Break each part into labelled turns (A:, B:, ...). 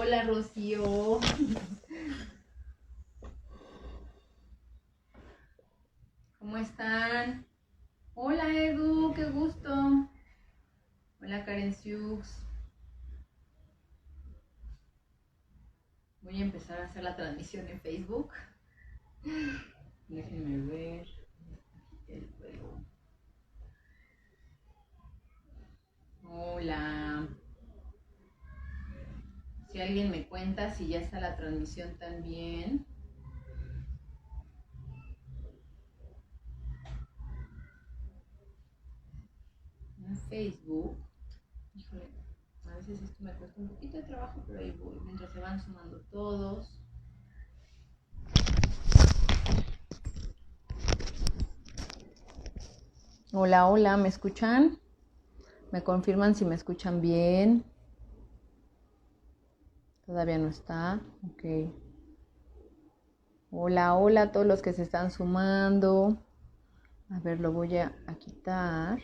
A: Hola, Rocío. ¿Cómo están? Hola, Edu, qué gusto. Hola, Karen Siux. Voy a empezar a hacer la transmisión en Facebook. Déjenme ver el juego. Hola. Si alguien me cuenta si ya está la transmisión también. En Facebook. Híjole, a veces esto me cuesta un poquito de trabajo, pero ahí voy, mientras se van sumando todos. Hola, hola, ¿me escuchan? ¿Me confirman si me escuchan bien? Todavía no está. Ok. Hola, hola a todos los que se están sumando. A ver, lo voy a quitar.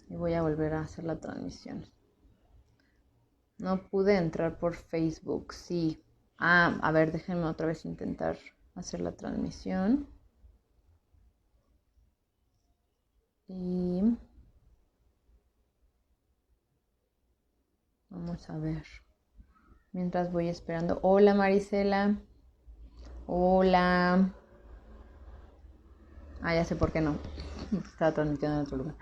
A: Y voy a volver a hacer la transmisión. No pude entrar por Facebook, sí. A ver, déjenme otra vez intentar hacer la transmisión. Y vamos a ver. Mientras voy esperando. Hola, Marisela. Hola. Ya sé por qué no. Estaba transmitiendo en otro lugar.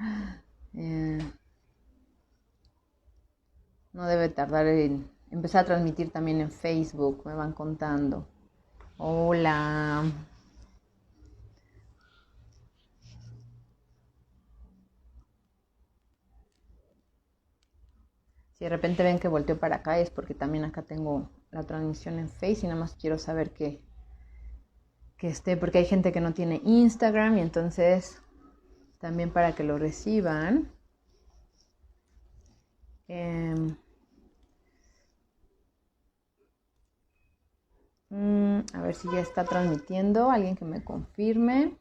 A: No debe tardar en empezar a transmitir también en Facebook. Me van contando. Hola. Si de repente ven que volteo para acá es porque también acá tengo la transmisión en Facebook y nada más quiero saber que esté, porque hay gente que no tiene Instagram y entonces también para que lo reciban. A ver si ya está transmitiendo, alguien que me confirme.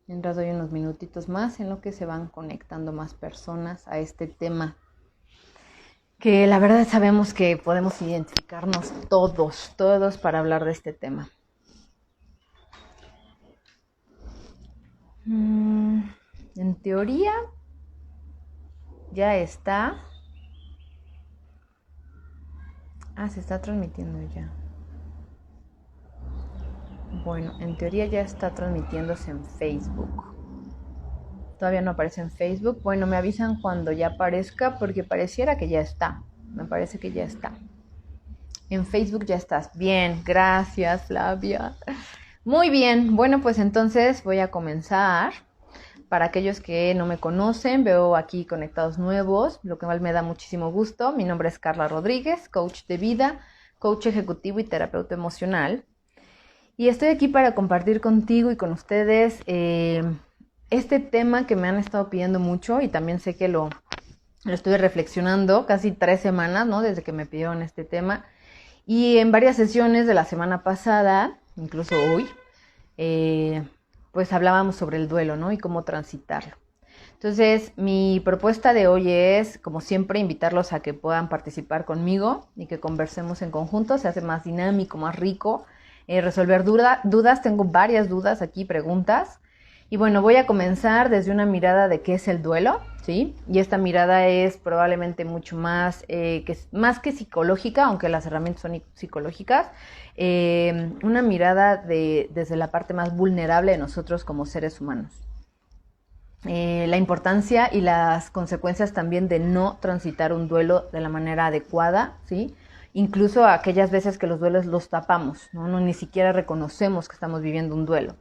A: Mientras doy unos minutitos más en lo que se van conectando más personas a este tema. Que la verdad sabemos que podemos identificarnos todos para hablar de este tema. En teoría ya está. Se está transmitiendo ya. Bueno, en teoría ya está transmitiéndose en Facebook. Todavía no aparece en Facebook. Bueno, me avisan cuando ya aparezca porque pareciera que ya está. Me parece que ya está. En Facebook ya estás. Bien, gracias, Flavia. Muy bien, bueno, pues entonces voy a comenzar. Para aquellos que no me conocen, veo aquí conectados nuevos, lo que me da muchísimo gusto. Mi nombre es Carla Rodríguez, coach de vida, coach ejecutivo y terapeuta emocional. Y estoy aquí para compartir contigo y con ustedes este tema que me han estado pidiendo mucho y también sé que lo estuve reflexionando casi 3 semanas, ¿no? Desde que me pidieron este tema. Y en varias sesiones de la semana pasada, incluso hoy, pues hablábamos sobre el duelo, ¿no? Y cómo transitarlo. Entonces, mi propuesta de hoy es, como siempre, invitarlos a que puedan participar conmigo y que conversemos en conjunto. Se hace más dinámico, más rico. Resolver dudas. Tengo varias dudas aquí, preguntas. Y bueno, voy a comenzar desde una mirada de qué es el duelo, ¿sí? Y esta mirada es probablemente mucho más que psicológica, aunque las herramientas son psicológicas. Una mirada desde la parte más vulnerable de nosotros como seres humanos. La importancia y las consecuencias también de no transitar un duelo de la manera adecuada, ¿sí? Incluso aquellas veces que los duelos los tapamos, ¿no? Ni siquiera reconocemos que estamos viviendo un duelo.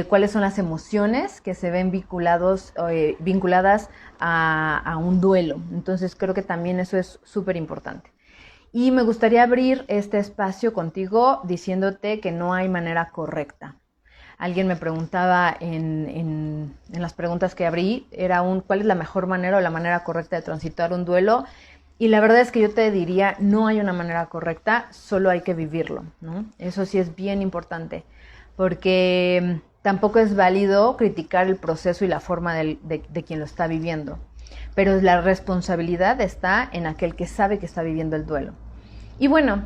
A: Cuáles son las emociones que se ven vinculadas a un duelo. Entonces creo que también eso es súper importante. Y me gustaría abrir este espacio contigo diciéndote que no hay manera correcta. Alguien me preguntaba en las preguntas que abrí, ¿cuál es la mejor manera o la manera correcta de transitar un duelo? Y la verdad es que yo te diría, no hay una manera correcta, solo hay que vivirlo, ¿no? Eso sí es bien importante, porque tampoco es válido criticar el proceso y la forma de quien lo está viviendo. pero la responsabilidad está en aquel que sabe que está viviendo el duelo. Y bueno,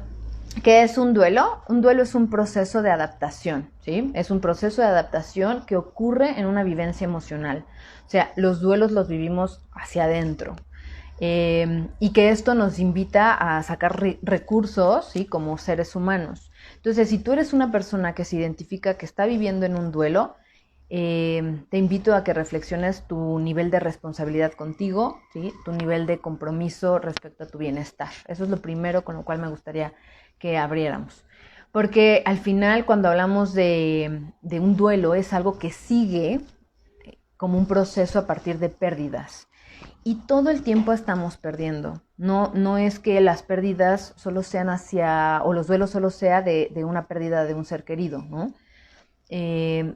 A: ¿qué es un duelo? Un duelo es un proceso de adaptación, ¿sí? Es un proceso de adaptación que ocurre en una vivencia emocional. O sea, los duelos los vivimos hacia adentro. Y que esto nos invita a sacar recursos, ¿sí? Como seres humanos. Entonces, si tú eres una persona que se identifica que está viviendo en un duelo, te invito a que reflexiones tu nivel de responsabilidad contigo, ¿sí? Tu nivel de compromiso respecto a tu bienestar. Eso es lo primero con lo cual me gustaría que abriéramos. Porque al final, cuando hablamos de un duelo, es algo que sigue como un proceso a partir de pérdidas. Y todo el tiempo estamos perdiendo. No es que las pérdidas solo sean o los duelos solo sea de una pérdida de un ser querido, ¿no?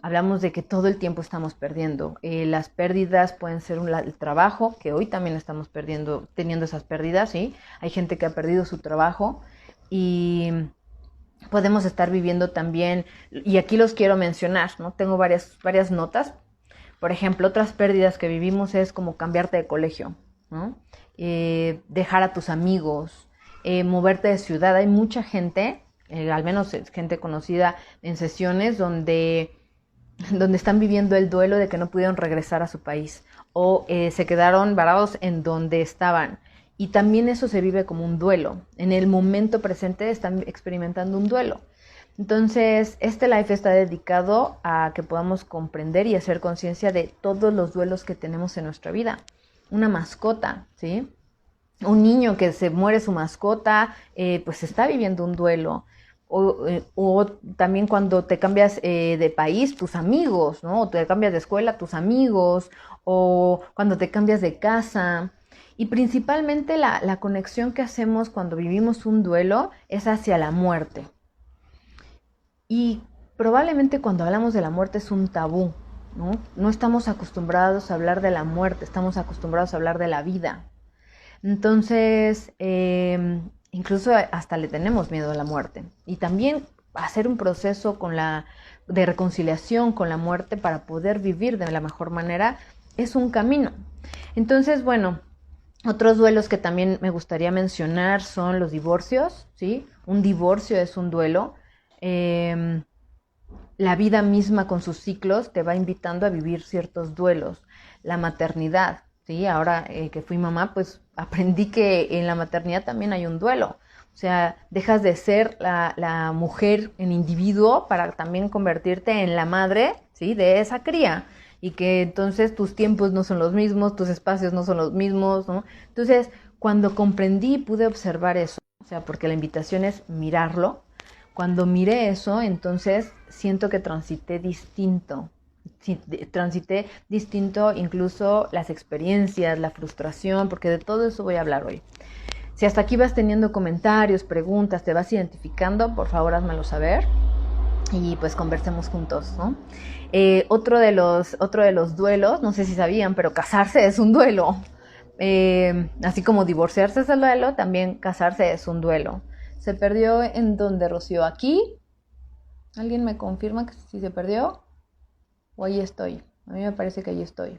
A: Hablamos de que todo el tiempo estamos perdiendo. Las pérdidas pueden ser el trabajo, que hoy también estamos teniendo esas pérdidas, ¿sí? Hay gente que ha perdido su trabajo y podemos estar viviendo también, y aquí los quiero mencionar, ¿no? Tengo varias notas. Por ejemplo, otras pérdidas que vivimos es como cambiarte de colegio, ¿no? Dejar a tus amigos, moverte de ciudad. Hay mucha gente, al menos gente conocida en sesiones donde están viviendo el duelo de que no pudieron regresar a su país o se quedaron varados en donde estaban. Y también eso se vive como un duelo. En el momento presente están experimentando un duelo. Entonces, este live está dedicado a que podamos comprender y hacer conciencia de todos los duelos que tenemos en nuestra vida. Una mascota, ¿sí? Un niño que se muere su mascota, pues está viviendo un duelo. O también cuando te cambias de país, tus amigos, ¿no? O te cambias de escuela, tus amigos. O cuando te cambias de casa. Y principalmente la conexión que hacemos cuando vivimos un duelo es hacia la muerte. Y probablemente cuando hablamos de la muerte es un tabú, ¿no? No estamos acostumbrados a hablar de la muerte, estamos acostumbrados a hablar de la vida. Entonces, incluso hasta le tenemos miedo a la muerte. Y también hacer un proceso de reconciliación con la muerte para poder vivir de la mejor manera es un camino. Entonces, bueno, otros duelos que también me gustaría mencionar son los divorcios, ¿sí? Un divorcio es un duelo. La vida misma con sus ciclos te va invitando a vivir ciertos duelos. La maternidad, ¿sí? Ahora que fui mamá, pues aprendí que en la maternidad también hay un duelo. O sea, dejas de ser la mujer en individuo para también convertirte en la madre, ¿sí? De esa cría. Y que entonces tus tiempos no son los mismos, tus espacios no son los mismos, ¿no? Entonces, cuando comprendí y pude observar eso, o sea, porque la invitación es mirarlo. Cuando miré eso, entonces siento que transité distinto. Transité distinto incluso las experiencias, la frustración, porque de todo eso voy a hablar hoy. Si hasta aquí vas teniendo comentarios, preguntas, te vas identificando, por favor házmelo saber y pues conversemos juntos, ¿no? Otro de los duelos, no sé si sabían, pero casarse es un duelo. Así como divorciarse es el duelo, también casarse es un duelo. ¿Se perdió en dónde, Rocío? ¿Aquí? ¿Alguien me confirma que si se perdió? ¿O ahí estoy? A mí me parece que ahí estoy.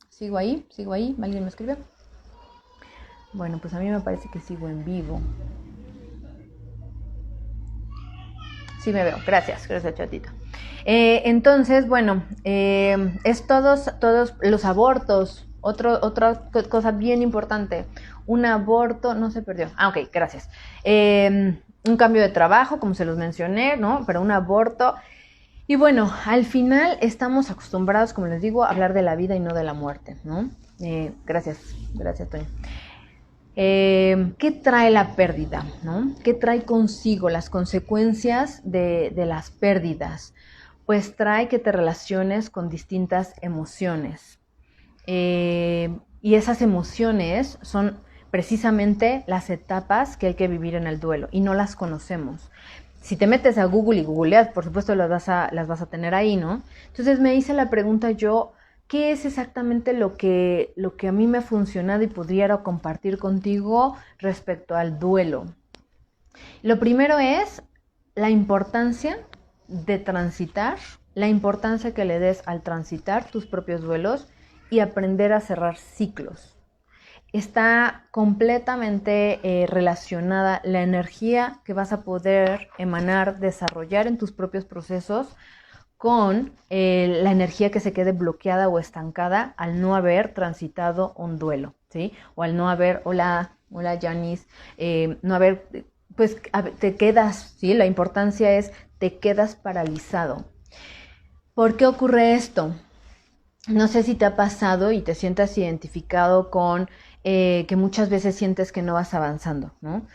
A: ¿Sigo ahí? ¿Alguien me escribe? Bueno, pues a mí me parece que sigo en vivo. Sí me veo. Gracias, chatito. Entonces, bueno, es todos los abortos. Otra cosa bien importante. Un aborto no se perdió. Ok, gracias. Un cambio de trabajo, como se los mencioné, ¿no? Pero un aborto. Y bueno, al final estamos acostumbrados, como les digo, a hablar de la vida y no de la muerte, ¿no? Gracias, Toño. ¿Qué trae la pérdida, ¿no? ¿Qué trae consigo las consecuencias de las pérdidas? Pues trae que te relaciones con distintas emociones. Y esas emociones son precisamente las etapas que hay que vivir en el duelo y no las conocemos. Si te metes a Google y googleas, por supuesto las vas a tener ahí, ¿no? Entonces me hice la pregunta yo, ¿qué es exactamente lo que a mí me ha funcionado y pudiera compartir contigo respecto al duelo? Lo primero es la importancia de transitar la importancia que le des al transitar tus propios duelos y aprender a cerrar ciclos. Está completamente relacionada la energía que vas a poder emanar, desarrollar en tus propios procesos con la energía que se quede bloqueada o estancada al no haber transitado un duelo, ¿sí? O al no haber, hola Janice, no haber, pues te quedas, ¿sí? La importancia es, te quedas paralizado. ¿Por qué ocurre esto? No sé si te ha pasado y te sientas identificado con que muchas veces sientes que no vas avanzando, ¿no?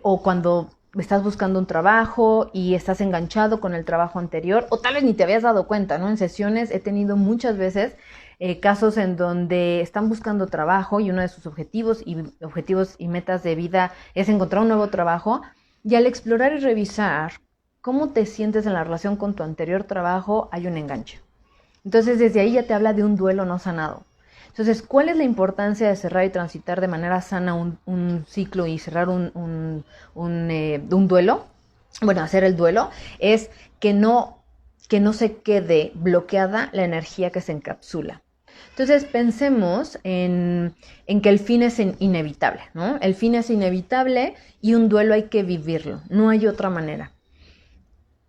A: O cuando estás buscando un trabajo y estás enganchado con el trabajo anterior, o tal vez ni te habías dado cuenta, ¿no? En sesiones he tenido muchas veces casos en donde están buscando trabajo y uno de sus objetivos y metas de vida es encontrar un nuevo trabajo, y al explorar y revisar cómo te sientes en la relación con tu anterior trabajo, hay un enganche. Entonces, desde ahí ya te habla de un duelo no sanado. Entonces, ¿cuál es la importancia de cerrar y transitar de manera sana un ciclo y cerrar un duelo? Bueno, hacer el duelo es que no se quede bloqueada la energía que se encapsula. Entonces, pensemos en que el fin es inevitable, ¿no? El fin es inevitable y un duelo hay que vivirlo, no hay otra manera.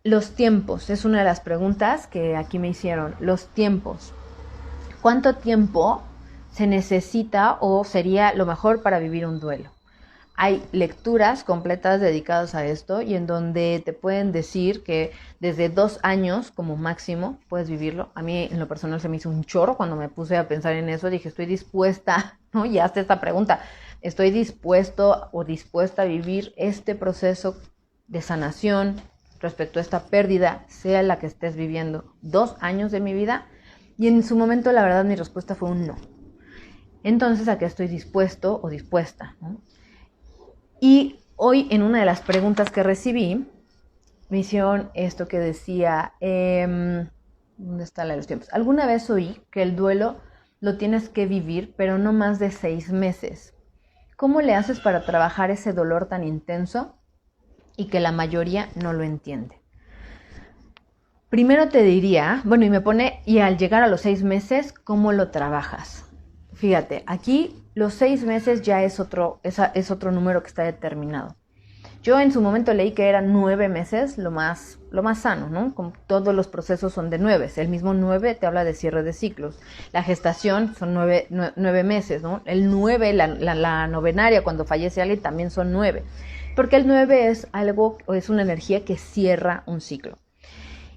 A: Los tiempos, es una de las preguntas que aquí me hicieron. Los tiempos. ¿Cuánto tiempo se necesita o sería lo mejor para vivir un duelo? Hay lecturas completas dedicadas a esto y en donde te pueden decir que desde 2 años como máximo puedes vivirlo. A mí en lo personal se me hizo un chorro cuando me puse a pensar en eso. Dije, estoy dispuesta, ¿no? Y hazte esta pregunta. ¿Estoy dispuesto o dispuesta a vivir este proceso de sanación respecto a esta pérdida, sea la que estés viviendo, 2 años de mi vida? Y en su momento, la verdad, mi respuesta fue un no. Entonces, ¿a qué estoy dispuesto o dispuesta, ¿no? Y hoy, en una de las preguntas que recibí, me hicieron esto que decía, ¿dónde está la de los tiempos? Alguna vez oí que el duelo lo tienes que vivir, pero no más de 6 meses. ¿Cómo le haces para trabajar ese dolor tan intenso y que la mayoría no lo entiende? Primero te diría, bueno, y me pone, y al llegar a los 6 meses, ¿cómo lo trabajas? Fíjate, aquí los 6 meses ya es otro número que está determinado. Yo en su momento leí que eran 9 meses lo más sano, ¿no? Como todos los procesos son de 9. El mismo 9 te habla de cierre de ciclos. La gestación son 9 meses, ¿no? El 9, la novenaria, cuando fallece alguien, también son 9. Porque el 9 es una energía que cierra un ciclo.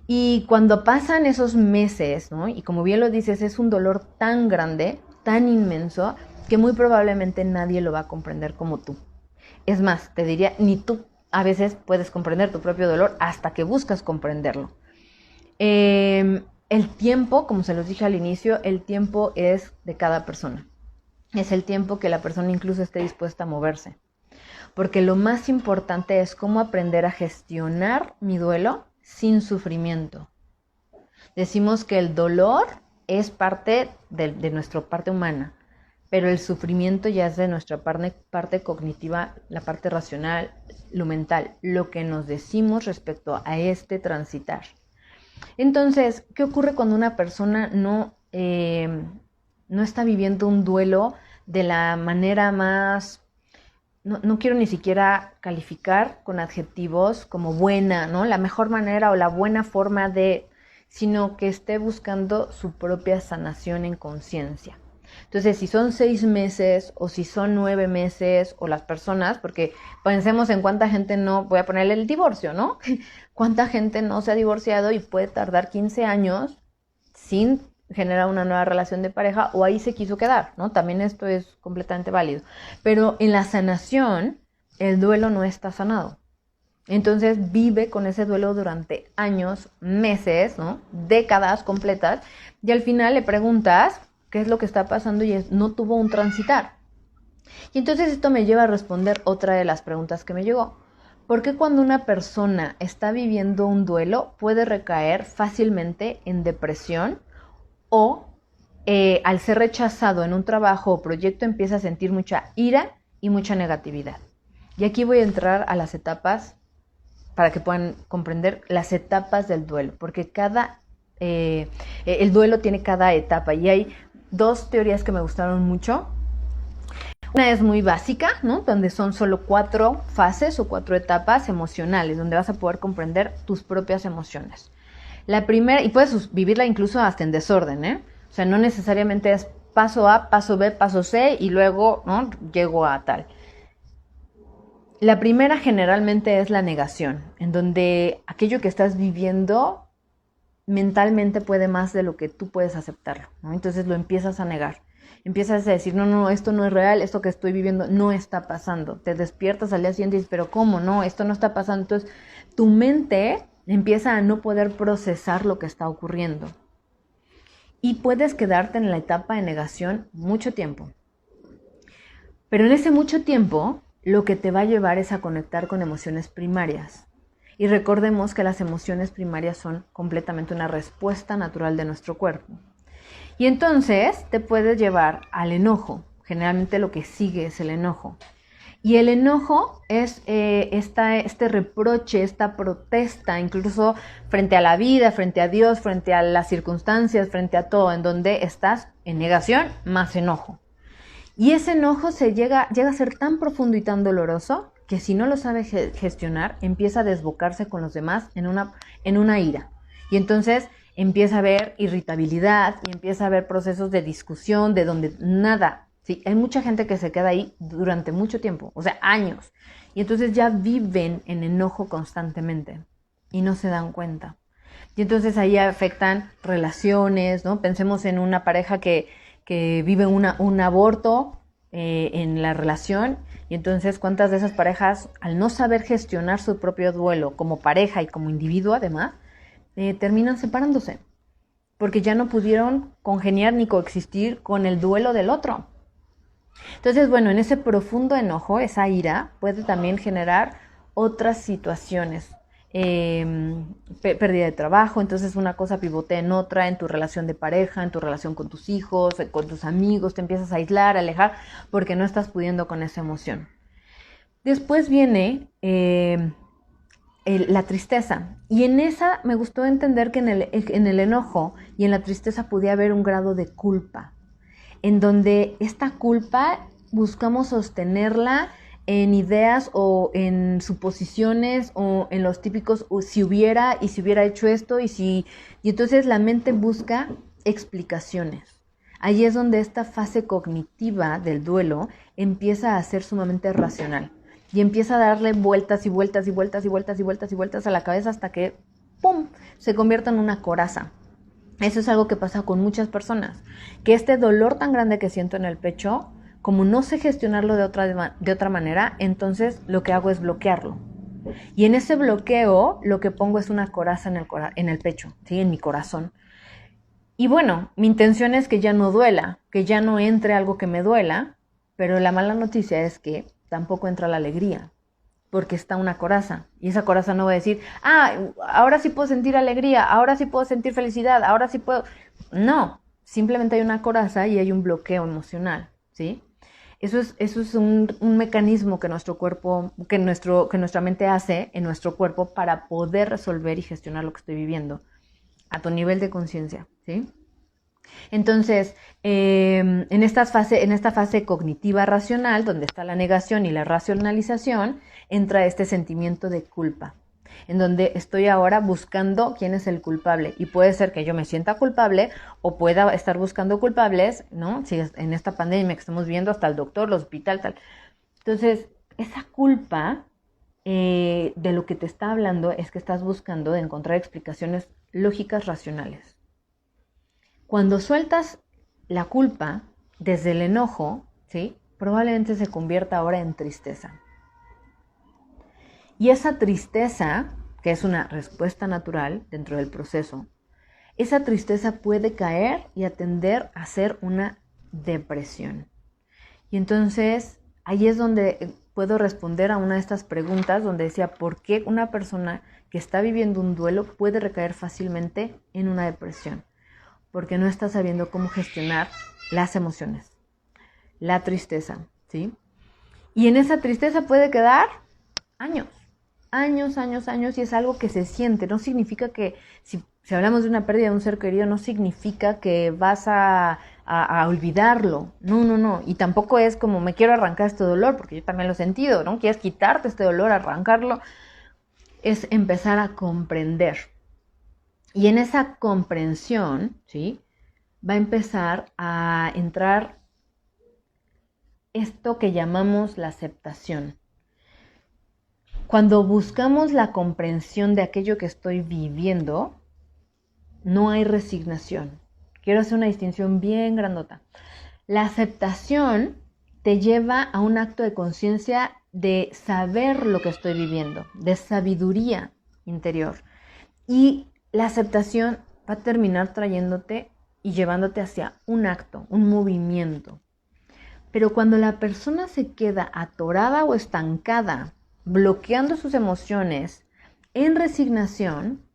A: Y cuando pasan esos meses, ¿no? Y como bien lo dices, es un dolor tan grande, tan inmenso, que muy probablemente nadie lo va a comprender como tú. Es más, te diría, ni tú a veces puedes comprender tu propio dolor hasta que buscas comprenderlo. El tiempo, como se los dije al inicio, el tiempo es de cada persona. Es el tiempo que la persona incluso esté dispuesta a moverse. Porque lo más importante es cómo aprender a gestionar mi duelo sin sufrimiento. Decimos que el dolor es parte de nuestra parte humana, pero el sufrimiento ya es de nuestra parte cognitiva, la parte racional, lo mental, lo que nos decimos respecto a este transitar. Entonces, ¿qué ocurre cuando una persona no está viviendo un duelo de la manera más... No quiero ni siquiera calificar con adjetivos como buena, ¿no? La mejor manera o la buena forma de... sino que esté buscando su propia sanación en conciencia. Entonces, si son 6 meses o si son 9 meses o las personas, porque pensemos en cuánta gente no, voy a ponerle el divorcio, ¿no? Cuánta gente no se ha divorciado y puede tardar 15 años sin generar una nueva relación de pareja o ahí se quiso quedar, ¿no? También esto es completamente válido. Pero en la sanación, el duelo no está sanado. Entonces vive con ese duelo durante años, meses, ¿no? Décadas completas, y al final le preguntas qué es lo que está pasando y no tuvo un transitar. Y entonces esto me lleva a responder otra de las preguntas que me llegó. ¿Por qué cuando una persona está viviendo un duelo puede recaer fácilmente en depresión o al ser rechazado en un trabajo o proyecto empieza a sentir mucha ira y mucha negatividad? Y aquí voy a entrar a las etapas para que puedan comprender las etapas del duelo, porque cada el duelo tiene cada etapa y hay dos teorías que me gustaron mucho. Una es muy básica, ¿no? Donde son solo 4 fases o 4 etapas emocionales, donde vas a poder comprender tus propias emociones. La primera, y puedes vivirla incluso hasta en desorden, ¿eh? O sea, no necesariamente es paso A, paso B, paso C y luego, ¿no?, llego a tal. La primera generalmente es la negación, en donde aquello que estás viviendo mentalmente puede más de lo que tú puedes aceptarlo, ¿no? Entonces lo empiezas a negar. Empiezas a decir, no, esto no es real, esto que estoy viviendo no está pasando. Te despiertas al día siguiente y dices, pero ¿cómo? No, esto no está pasando. Entonces, tu mente empieza a no poder procesar lo que está ocurriendo. Y puedes quedarte en la etapa de negación mucho tiempo. Pero en ese mucho tiempo, lo que te va a llevar es a conectar con emociones primarias. Y recordemos que las emociones primarias son completamente una respuesta natural de nuestro cuerpo. Y entonces te puedes llevar al enojo. Generalmente lo que sigue es el enojo. Y el enojo es este reproche, esta protesta, incluso frente a la vida, frente a Dios, frente a las circunstancias, frente a todo, en donde estás en negación más enojo. Y ese enojo llega a ser tan profundo y tan doloroso que si no lo sabe gestionar, empieza a desbocarse con los demás en una ira. Y entonces empieza a haber irritabilidad y empieza a haber procesos de discusión de donde nada, ¿sí? Hay mucha gente que se queda ahí durante mucho tiempo, o sea, años. Y entonces ya viven en enojo constantemente y no se dan cuenta. Y entonces ahí afectan relaciones, ¿no? Pensemos en una pareja que vive un aborto en la relación. Y entonces, ¿cuántas de esas parejas, al no saber gestionar su propio duelo como pareja y como individuo además, terminan separándose? Porque ya no pudieron congeniar ni coexistir con el duelo del otro. Entonces, bueno, en ese profundo enojo, esa ira, puede también generar otras situaciones. Pérdida de trabajo, entonces una cosa pivotea en otra, en tu relación de pareja, en tu relación con tus hijos, con tus amigos, te empiezas a aislar, a alejar, porque no estás pudiendo con esa emoción. Después viene la tristeza, y en esa me gustó entender que en el enojo y en la tristeza podía haber un grado de culpa, en donde esta culpa buscamos sostenerla en ideas o en suposiciones o en los típicos si hubiera y si hubiera hecho esto y entonces la mente busca explicaciones. Ahí es donde esta fase cognitiva del duelo empieza a ser sumamente racional y empieza a darle vueltas y vueltas y vueltas y vueltas y vueltas y vueltas a la cabeza hasta que ¡pum!, se convierta en una coraza. Eso es algo que pasa con muchas personas, que este dolor tan grande que siento en el pecho, como no sé gestionarlo de otra manera, entonces lo que hago es bloquearlo. Y en ese bloqueo lo que pongo es una coraza en el pecho, ¿sí?, en mi corazón. Y bueno, mi intención es que ya no duela, que ya no entre algo que me duela, pero la mala noticia es que tampoco entra la alegría, porque está una coraza. Y esa coraza no va a decir, ahora sí puedo sentir alegría, ahora sí puedo sentir felicidad, ahora sí puedo... No, simplemente hay una coraza y hay un bloqueo emocional, ¿sí? Eso es un mecanismo que nuestro cuerpo, que nuestra mente hace en nuestro cuerpo para poder resolver y gestionar lo que estoy viviendo a tu nivel de conciencia, ¿sí? Entonces, en esta fase cognitiva racional, donde está la negación y la racionalización, entra este sentimiento de culpa, en donde estoy ahora buscando quién es el culpable. Y puede ser que yo me sienta culpable o pueda estar buscando culpables, ¿no? Si en esta pandemia que estamos viendo, hasta el doctor, el hospital, tal. Entonces, esa culpa de lo que te está hablando es que estás buscando de encontrar explicaciones lógicas, racionales. Cuando sueltas la culpa desde el enojo, ¿sí?, probablemente se convierta ahora en tristeza. Y esa tristeza, que es una respuesta natural dentro del proceso, esa tristeza puede caer y atender a ser una depresión. Y entonces ahí es donde puedo responder a una de estas preguntas donde decía, ¿por qué una persona que está viviendo un duelo puede recaer fácilmente en una depresión? Porque no está sabiendo cómo gestionar las emociones, la tristeza, ¿sí? Y en esa tristeza puede quedar años, y es algo que se siente. No significa que Si hablamos de una pérdida de un ser querido, no significa que vas a olvidarlo. No, no, no. Y tampoco es como me quiero arrancar este dolor, porque yo también lo he sentido, ¿no? Quieres quitarte este dolor, arrancarlo. Es empezar a comprender. Y en esa comprensión, ¿sí? Va a empezar a entrar esto que llamamos la aceptación. Cuando buscamos la comprensión de aquello que estoy viviendo, no hay resignación. Quiero hacer una distinción bien grandota. La aceptación te lleva a un acto de conciencia de saber lo que estoy viviendo, de sabiduría interior. Y la aceptación va a terminar trayéndote y llevándote hacia un acto, un movimiento. Pero cuando la persona se queda atorada o estancada, bloqueando sus emociones en resignación,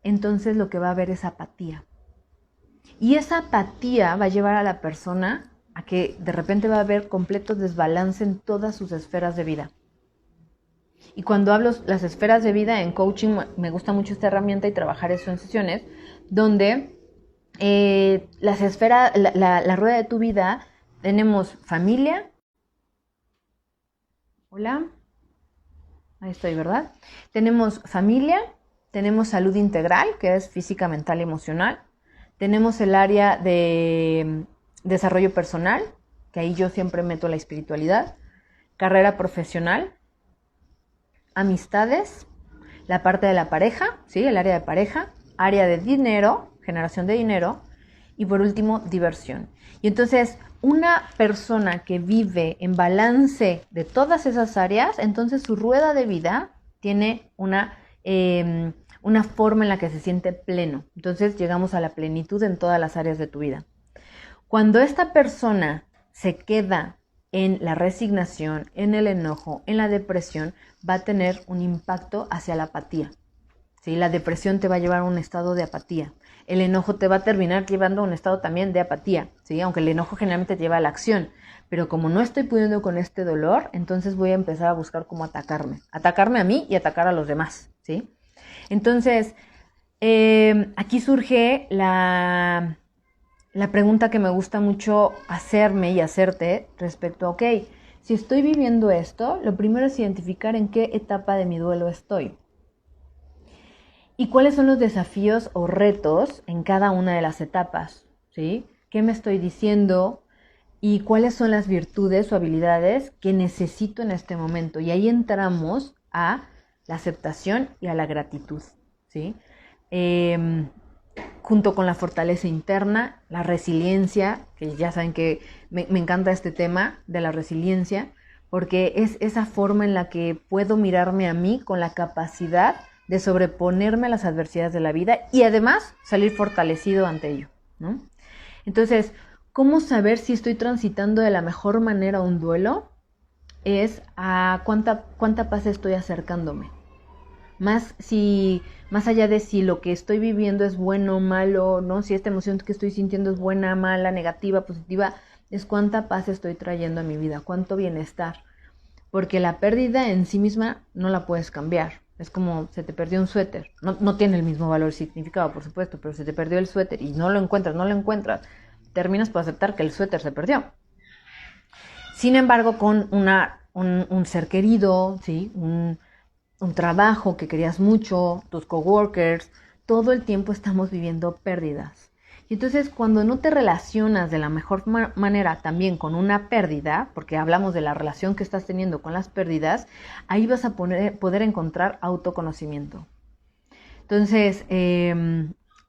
A: entonces lo que va a haber es apatía. Y esa apatía va a llevar a la persona a que de repente va a haber completo desbalance en todas sus esferas de vida. Y cuando hablo las esferas de vida en coaching, me gusta mucho esta herramienta y trabajar eso en sesiones, donde las esferas, la rueda de tu vida, tenemos familia. Hola. Ahí estoy, ¿verdad? Tenemos familia, tenemos salud integral, que es física, mental y emocional. Tenemos el área de desarrollo personal, que ahí yo siempre meto la espiritualidad. Carrera profesional, amistades, la parte de la pareja, ¿sí? El área de pareja, área de dinero, generación de dinero, y por último, diversión. Y entonces, una persona que vive en balance de todas esas áreas, entonces su rueda de vida tiene una forma en la que se siente pleno. Entonces llegamos a la plenitud en todas las áreas de tu vida. Cuando esta persona se queda en la resignación, en el enojo, en la depresión, va a tener un impacto hacia la apatía. ¿Sí? La depresión te va a llevar a un estado de apatía. El enojo te va a terminar llevando a un estado también de apatía, ¿sí? Aunque el enojo generalmente te lleva a la acción. Pero como no estoy pudiendo con este dolor, entonces voy a empezar a buscar cómo atacarme. Atacarme a mí y atacar a los demás, ¿sí? Entonces, aquí surge la pregunta que me gusta mucho hacerme y hacerte respecto a, ok, si estoy viviendo esto, lo primero es identificar en qué etapa de mi duelo estoy. ¿Y cuáles son los desafíos o retos en cada una de las etapas? ¿Sí? ¿Qué me estoy diciendo? ¿Y cuáles son las virtudes o habilidades que necesito en este momento? Y ahí entramos a la aceptación y a la gratitud, ¿sí? Junto con la fortaleza interna, la resiliencia, que ya saben que me encanta este tema de la resiliencia, porque es esa forma en la que puedo mirarme a mí con la capacidad de sobreponerme a las adversidades de la vida y además salir fortalecido ante ello, ¿no? Entonces, ¿cómo saber si estoy transitando de la mejor manera un duelo? Es a cuánta paz estoy acercándome. Más allá de si lo que estoy viviendo es bueno o malo, ¿no? Si esta emoción que estoy sintiendo es buena, mala, negativa, positiva, es cuánta paz estoy trayendo a mi vida, cuánto bienestar. Porque la pérdida en sí misma no la puedes cambiar. Es como se te perdió un suéter. No tiene el mismo valor y significado, por supuesto, pero se te perdió el suéter y no lo encuentras. Terminas por aceptar que el suéter se perdió. Sin embargo, con un ser querido, ¿sí? Un trabajo que querías mucho, tus coworkers, todo el tiempo estamos viviendo pérdidas. Y entonces cuando no te relacionas de la mejor manera también con una pérdida, porque hablamos de la relación que estás teniendo con las pérdidas, ahí vas a poder encontrar autoconocimiento. Entonces,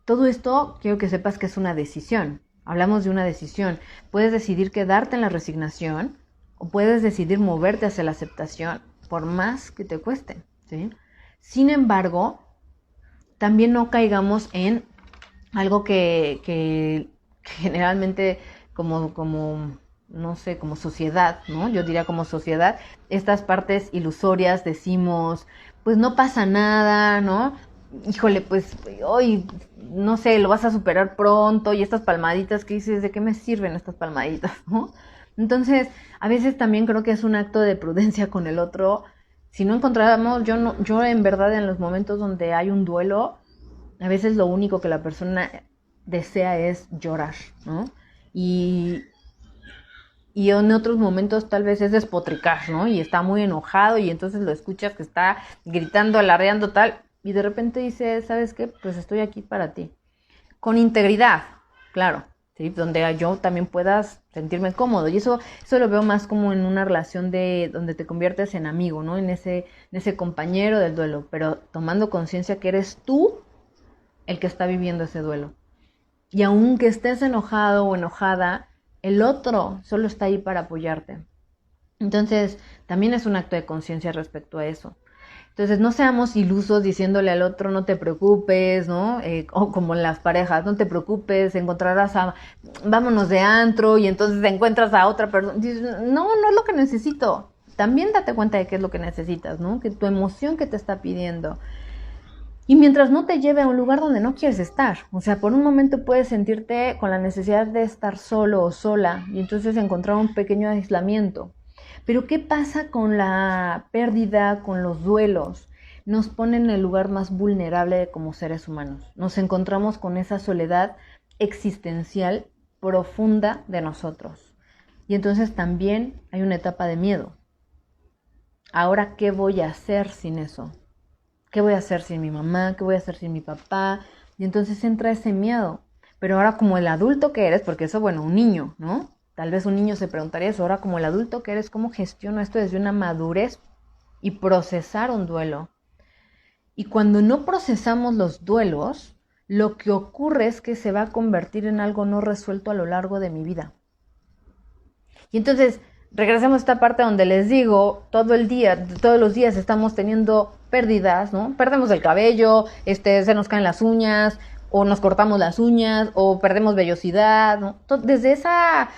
A: todo esto quiero que sepas que es una decisión. Hablamos de una decisión. Puedes decidir quedarte en la resignación o puedes decidir moverte hacia la aceptación por más que te cueste, ¿sí? Sin embargo, también no caigamos en algo que generalmente como no sé, como sociedad, ¿no? Yo diría como sociedad, estas partes ilusorias decimos, pues no pasa nada, ¿no? Híjole, pues hoy, no sé, lo vas a superar pronto y estas palmaditas que dices, ¿de qué me sirven estas palmaditas, no? Entonces, a veces también creo que es un acto de prudencia con el otro. Si no encontramos, yo en verdad en los momentos donde hay un duelo, A veces lo único que la persona desea es llorar, ¿no? Y, y en otros momentos tal vez es despotricar, ¿no? Y está muy enojado y entonces lo escuchas que está gritando, alardeando tal, y de repente dice, ¿sabes qué? Pues estoy aquí para ti. Con integridad, claro, ¿sí? Donde yo también pueda sentirme cómodo. Y eso lo veo más como en una relación de donde te conviertes en amigo, ¿no? En ese compañero del duelo, pero tomando conciencia que eres tú el que está viviendo ese duelo. Y aunque estés enojado o enojada, el otro solo está ahí para apoyarte. Entonces, también es un acto de conciencia respecto a eso. Entonces, no seamos ilusos diciéndole al otro, no te preocupes, ¿no? O como en las parejas, no te preocupes, vámonos de antro y entonces encuentras a otra persona. Dices, no, no es lo que necesito. También date cuenta de qué es lo que necesitas, ¿no? Que tu emoción que te está pidiendo. Y mientras no te lleve a un lugar donde no quieres estar. O sea, por un momento puedes sentirte con la necesidad de estar solo o sola y entonces encontrar un pequeño aislamiento. Pero ¿qué pasa con la pérdida, con los duelos? Nos pone en el lugar más vulnerable como seres humanos. Nos encontramos con esa soledad existencial profunda de nosotros. Y entonces también hay una etapa de miedo. Ahora, ¿qué voy a hacer sin eso? ¿Qué voy a hacer sin mi mamá? ¿Qué voy a hacer sin mi papá? Y entonces entra ese miedo. Pero ahora como el adulto que eres, porque eso, bueno, un niño, ¿no? Tal vez un niño se preguntaría eso. Ahora como el adulto que eres, ¿cómo gestiono esto desde una madurez y procesar un duelo? Y cuando no procesamos los duelos, lo que ocurre es que se va a convertir en algo no resuelto a lo largo de mi vida. Y entonces regresemos a esta parte donde les digo, todos los días estamos teniendo pérdidas, ¿no? Perdemos el cabello, se nos caen las uñas, o nos cortamos las uñas, o perdemos vellosidad, ¿no? Desde esa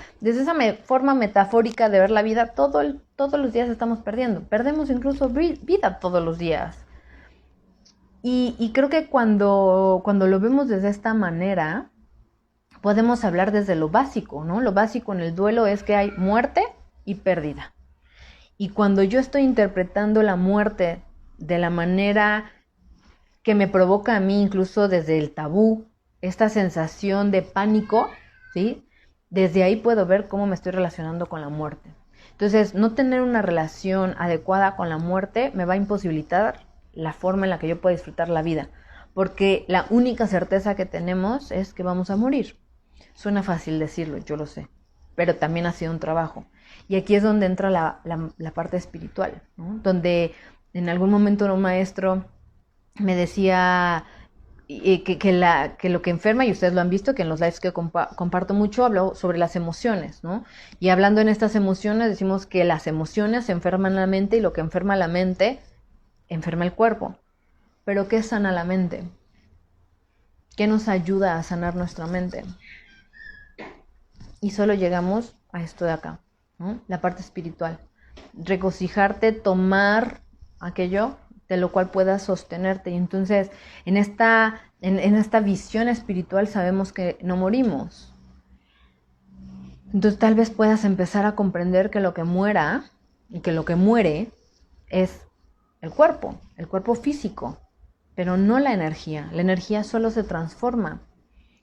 A: forma metafórica de ver la vida, todos los días estamos perdiendo. Perdemos incluso vida todos los días. Y creo que cuando lo vemos desde esta manera, podemos hablar desde lo básico, ¿no? Lo básico en el duelo es que hay muerte y pérdida. Y cuando yo estoy interpretando la muerte de la manera que me provoca a mí, incluso desde el tabú, esta sensación de pánico, ¿sí? Desde ahí puedo ver cómo me estoy relacionando con la muerte. Entonces, no tener una relación adecuada con la muerte me va a imposibilitar la forma en la que yo puedo disfrutar la vida, porque la única certeza que tenemos es que vamos a morir. Suena fácil decirlo, yo lo sé, pero también ha sido un trabajo. Y aquí es donde entra la parte espiritual, ¿no? Donde en algún momento un maestro me decía que lo que enferma, y ustedes lo han visto, que en los lives que comparto mucho, hablo sobre las emociones, ¿no? Y hablando en estas emociones, decimos que las emociones enferman la mente y lo que enferma la mente, enferma el cuerpo. Pero ¿qué sana la mente? ¿Qué nos ayuda a sanar nuestra mente? Y solo llegamos a esto de acá, ¿no? La parte espiritual. Regocijarte, tomar aquello de lo cual puedas sostenerte. Y entonces, en esta visión espiritual sabemos que no morimos. Entonces, tal vez puedas empezar a comprender que lo que muera y que lo que muere es el cuerpo físico, pero no la energía. La energía solo se transforma.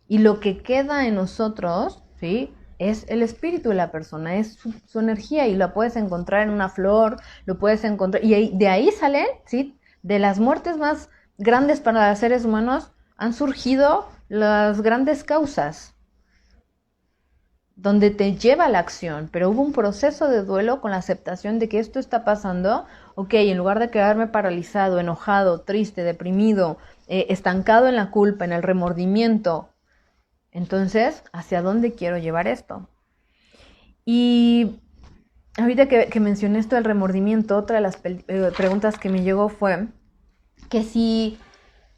A: Y lo que queda en nosotros, ¿sí?, es el espíritu de la persona, es su energía, y la puedes encontrar en una flor, lo puedes encontrar, y de ahí salen, ¿sí?, de las muertes más grandes para los seres humanos han surgido las grandes causas, donde te lleva la acción, pero hubo un proceso de duelo con la aceptación de que esto está pasando. Ok, en lugar de quedarme paralizado, enojado, triste, deprimido, estancado en la culpa, en el remordimiento, entonces, ¿hacia dónde quiero llevar esto? Y ahorita que mencioné esto del remordimiento, otra de las preguntas que me llegó fue que si,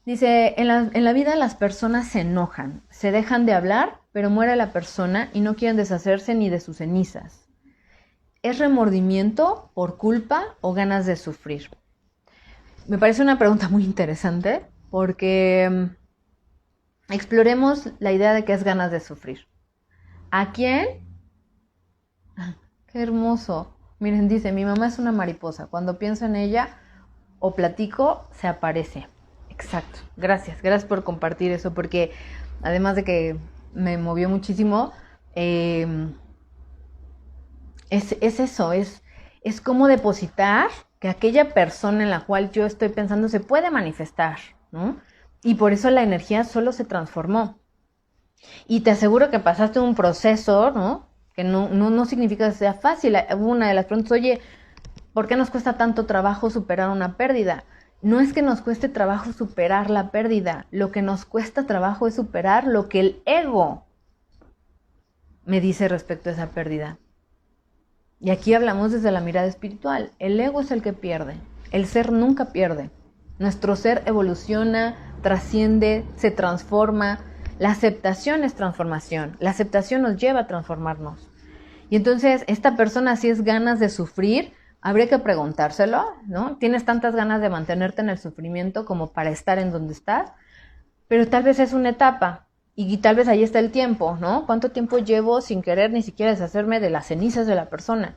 A: dice, en la vida las personas se enojan, se dejan de hablar, pero muere la persona y no quieren deshacerse ni de sus cenizas. ¿Es remordimiento por culpa o ganas de sufrir? Me parece una pregunta muy interesante porque exploremos la idea de que es ganas de sufrir. ¿A quién? Qué hermoso. Miren, dice, mi mamá es una mariposa. Cuando pienso en ella o platico, se aparece. Exacto. Gracias por compartir eso, porque además de que me movió muchísimo, es eso, es como depositar que aquella persona en la cual yo estoy pensando se puede manifestar, ¿no? Y por eso la energía solo se transformó. Y te aseguro que pasaste un proceso, ¿no? Que no significa que sea fácil. Una de las preguntas, oye, ¿por qué nos cuesta tanto trabajo superar una pérdida? No es que nos cueste trabajo superar la pérdida, lo que nos cuesta trabajo es superar lo que el ego me dice respecto a esa pérdida. Y aquí hablamos desde la mirada espiritual. El ego es el que pierde. El ser nunca pierde. Nuestro ser evoluciona, trasciende, se transforma. La aceptación es transformación. La aceptación nos lleva a transformarnos. Y entonces, esta persona, si es ganas de sufrir, habría que preguntárselo, ¿no? ¿Tienes tantas ganas de mantenerte en el sufrimiento como para estar en donde estás? Pero tal vez es una etapa. Y tal vez ahí está el tiempo, ¿no? ¿Cuánto tiempo llevo sin querer ni siquiera deshacerme de las cenizas de la persona?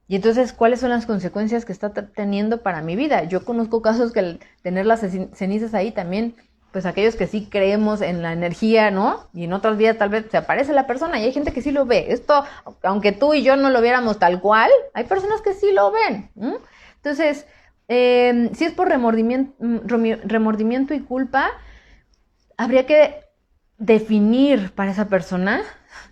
A: Y entonces, ¿cuáles son las consecuencias que está teniendo para mi vida? Yo conozco casos que al tener las cenizas ahí también, pues aquellos que sí creemos en la energía, ¿no? Y en otras vidas tal vez se aparece la persona y hay gente que sí lo ve. Esto, aunque tú y yo no lo viéramos tal cual, hay personas que sí lo ven. Entonces, si es por remordimiento y culpa, habría que definir para esa persona,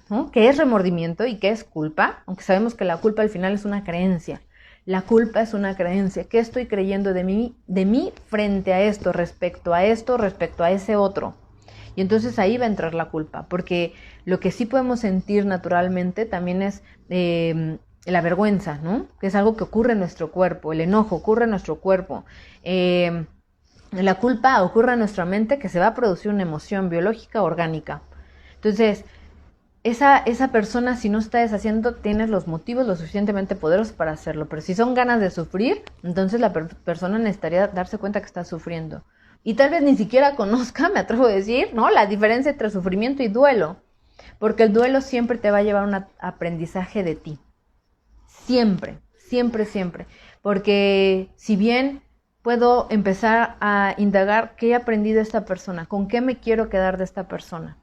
A: ¿no?, qué es remordimiento y qué es culpa, aunque sabemos que la culpa al final es una creencia. La culpa es una creencia. ¿Qué estoy creyendo de mí frente a esto, respecto a ese otro? Y entonces ahí va a entrar la culpa, porque lo que sí podemos sentir naturalmente también es la vergüenza, ¿no? Que es algo que ocurre en nuestro cuerpo, el enojo ocurre en nuestro cuerpo. La culpa ocurre en nuestra mente, que se va a producir una emoción biológica orgánica. Entonces, esa persona, si no está deshaciendo, tienes los motivos lo suficientemente poderosos para hacerlo. Pero si son ganas de sufrir, entonces la persona necesitaría darse cuenta que está sufriendo. Y tal vez ni siquiera conozca, me atrevo a decir, ¿no?, la diferencia entre sufrimiento y duelo. Porque el duelo siempre te va a llevar a un aprendizaje de ti. Siempre, siempre, siempre. Porque si bien puedo empezar a indagar qué he aprendido de esta persona, con qué me quiero quedar de esta persona.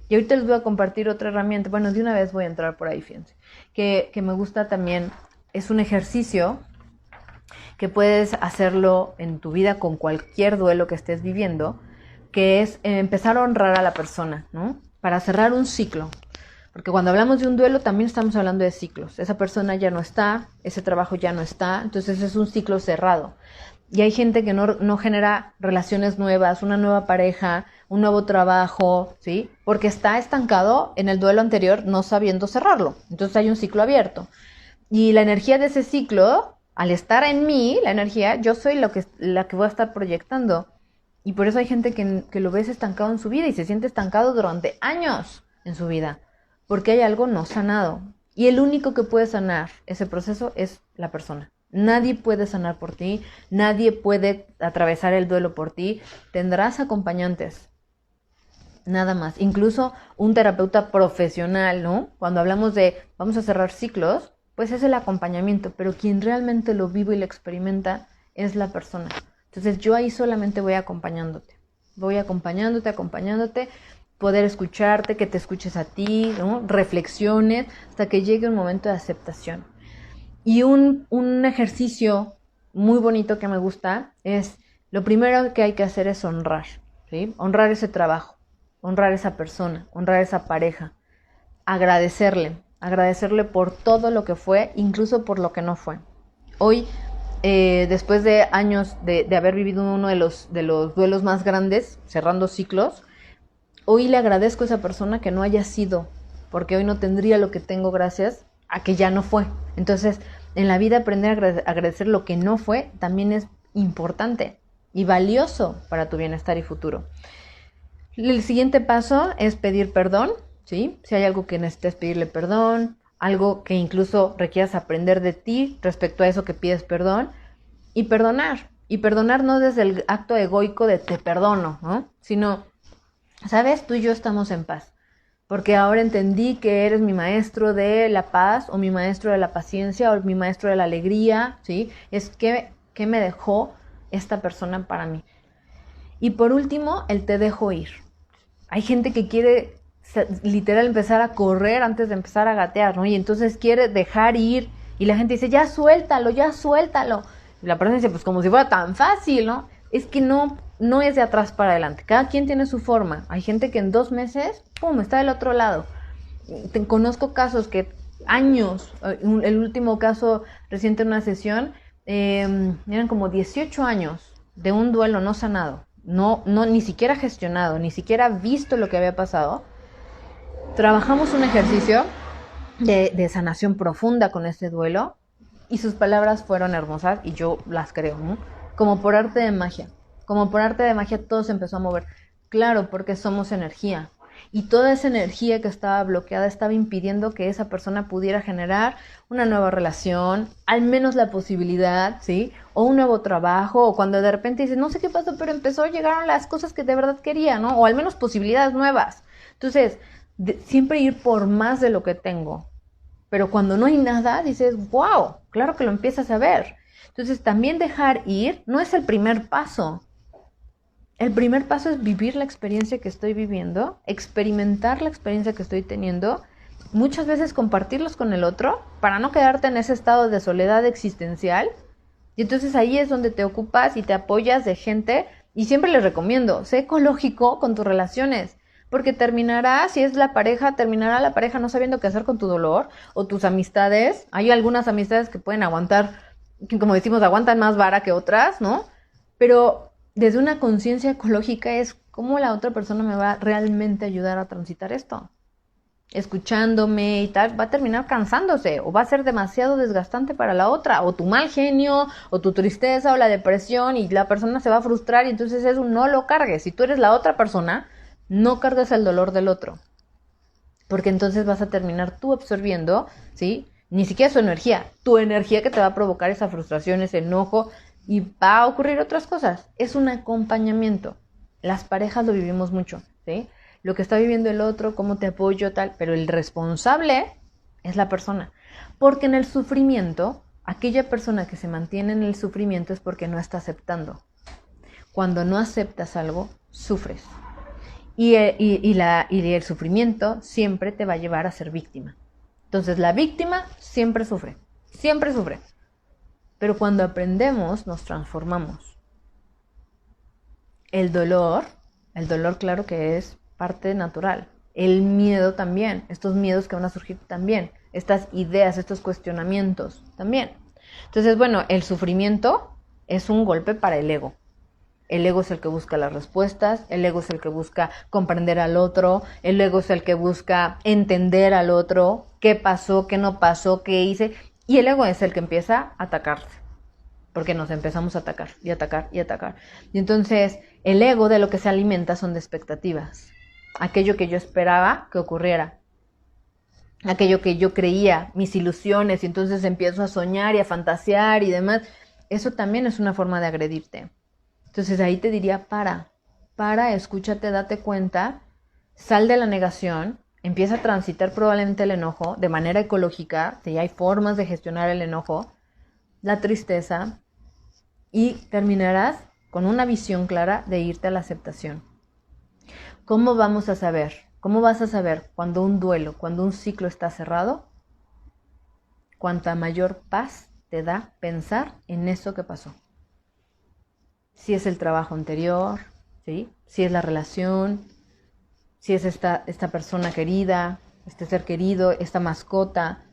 A: Y ahorita les voy a compartir otra herramienta. Bueno, de una vez voy a entrar por ahí, fíjense. Que me gusta también. Es un ejercicio que puedes hacerlo en tu vida con cualquier duelo que estés viviendo, que es empezar a honrar a la persona, ¿no? Para cerrar un ciclo. Porque cuando hablamos de un duelo también estamos hablando de ciclos. Esa persona ya no está, ese trabajo ya no está, entonces es un ciclo cerrado. Y hay gente que no genera relaciones nuevas, una nueva pareja, un nuevo trabajo, ¿sí? Porque está estancado en el duelo anterior no sabiendo cerrarlo. Entonces hay un ciclo abierto. Y la energía de ese ciclo, al estar en mí, la energía, yo soy la que voy a estar proyectando. Y por eso hay gente que lo ves estancado en su vida y se siente estancado durante años en su vida. Porque hay algo no sanado. Y el único que puede sanar ese proceso es la persona. Nadie puede sanar por ti, nadie puede atravesar el duelo por ti. Tendrás acompañantes, nada más. Incluso un terapeuta profesional, ¿no? Cuando hablamos de vamos a cerrar ciclos, pues es el acompañamiento, pero quien realmente lo vive y lo experimenta es la persona. Entonces yo ahí solamente voy acompañándote, poder escucharte, que te escuches a ti, ¿no? Reflexiones hasta que llegue un momento de aceptación. Y un ejercicio muy bonito que me gusta es, lo primero que hay que hacer es honrar, ¿sí? Honrar ese trabajo, honrar esa persona, honrar esa pareja, agradecerle por todo lo que fue, incluso por lo que no fue. Hoy, después de años de haber vivido uno de los duelos más grandes, cerrando ciclos, hoy le agradezco a esa persona que no haya sido, porque hoy no tendría lo que tengo gracias a que ya no fue. Entonces, en la vida aprender a agradecer lo que no fue también es importante y valioso para tu bienestar y futuro. El siguiente paso es pedir perdón, ¿sí? Si hay algo que necesites pedirle perdón, algo que incluso requieras aprender de ti respecto a eso que pides perdón, y perdonar. Y perdonar no desde el acto egoico de te perdono, ¿no? Sino, ¿sabes? Tú y yo estamos en paz. Porque ahora entendí que eres mi maestro de la paz, o mi maestro de la paciencia, o mi maestro de la alegría, ¿sí? Es que me dejó esta persona para mí. Y por último, el te dejo ir. Hay gente que quiere literal empezar a correr antes de empezar a gatear, ¿no? Y entonces quiere dejar ir y la gente dice, ya suéltalo, ya suéltalo. Y la persona dice, pues como si fuera tan fácil, ¿no? Es que no es de atrás para adelante. Cada quien tiene su forma. Hay gente que en 2 meses, ¡pum!, está del otro lado. Conozco casos que años, el último caso reciente en una sesión, eran como 18 años de un duelo no sanado, no ni siquiera gestionado, ni siquiera visto lo que había pasado. Trabajamos un ejercicio de sanación profunda con este duelo y sus palabras fueron hermosas y yo las creo, ¿no? Como por arte de magia todo se empezó a mover. Claro, porque somos energía. Y toda esa energía que estaba bloqueada estaba impidiendo que esa persona pudiera generar una nueva relación, al menos la posibilidad, ¿sí? O un nuevo trabajo, o cuando de repente dices, no sé qué pasó, pero llegaron las cosas que de verdad quería, ¿no? O al menos posibilidades nuevas. Entonces, siempre ir por más de lo que tengo. Pero cuando no hay nada, dices, wow, claro que lo empiezas a ver. Entonces, también dejar ir no es el primer paso. El primer paso es vivir la experiencia que estoy viviendo, experimentar la experiencia que estoy teniendo, muchas veces compartirlos con el otro para no quedarte en ese estado de soledad existencial. Y entonces ahí es donde te ocupas y te apoyas de gente. Y siempre les recomiendo, sé ecológico con tus relaciones, porque si es la pareja, terminará la pareja no sabiendo qué hacer con tu dolor o tus amistades. Hay algunas amistades que pueden aguantar, que como decimos, aguantan más vara que otras, ¿no? Pero desde una conciencia ecológica es cómo la otra persona me va realmente a ayudar a transitar esto. Escuchándome y tal, va a terminar cansándose o va a ser demasiado desgastante para la otra, o tu mal genio, o tu tristeza, o la depresión, y la persona se va a frustrar y entonces eso no lo cargues. Si tú eres la otra persona, no cargues el dolor del otro, porque entonces vas a terminar tú absorbiendo, ¿sí? Ni siquiera su energía, tu energía que te va a provocar esa frustración, ese enojo, y va a ocurrir otras cosas. Es un acompañamiento. Las parejas lo vivimos mucho, ¿sí? Lo que está viviendo el otro, cómo te apoyo, tal, pero el responsable es la persona. Porque en el sufrimiento, aquella persona que se mantiene en el sufrimiento es porque no está aceptando. Cuando no aceptas algo, sufres. Y el sufrimiento siempre te va a llevar a ser víctima. Entonces la víctima siempre sufre, siempre sufre. Pero cuando aprendemos, nos transformamos. El dolor claro que es parte natural. El miedo también, estos miedos que van a surgir también, estas ideas, estos cuestionamientos también. Entonces, bueno, el sufrimiento es un golpe para el ego. El ego es el que busca las respuestas, el ego es el que busca comprender al otro, el ego es el que busca entender al otro, qué pasó, qué no pasó, qué hice, y el ego es el que empieza a atacarse, porque nos empezamos a atacar y atacar y atacar. Y entonces el ego de lo que se alimenta son de expectativas, aquello que yo esperaba que ocurriera, aquello que yo creía, mis ilusiones, y entonces empiezo a soñar y a fantasear y demás. Eso también es una forma de agredirte. Entonces ahí te diría, escúchate, date cuenta, sal de la negación, empieza a transitar probablemente el enojo de manera ecológica, si hay formas de gestionar el enojo, la tristeza, y terminarás con una visión clara de irte a la aceptación. ¿Cómo vamos a saber? ¿Cómo vas a saber cuando un duelo, cuando un ciclo está cerrado? Cuanta mayor paz te da pensar en eso que pasó. Si es el trabajo anterior, ¿sí? Si es la relación, si es esta persona querida, este ser querido, esta mascota.